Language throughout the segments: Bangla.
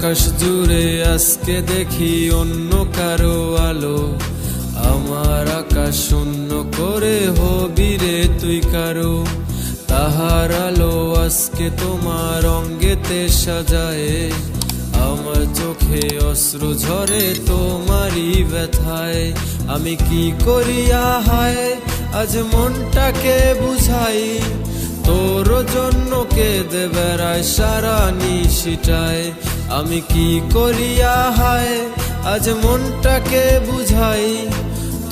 আকাশ জুড়ে আজকে দেখি অন্য কারো আলো, আমার আকাশ শূন্য করে হবি রে তুই কারো। তাহার আলো আজকে তোমার অঙ্গেতে সাজায়, আমার চোখে অশ্রু ঝরে তোমারই ব্যথায়। আমি কি করিয়া হায় আজ মনটাকে বুঝাই, তোর জন্য কেঁদে বেড়ায় সারা নিশিটায়। আমি কি করিয়া হায় আজ মনটাকে বুঝাই,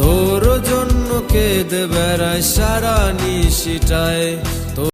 তোর জন্য কেঁদে বেড়ায় সারা নিশিটায়।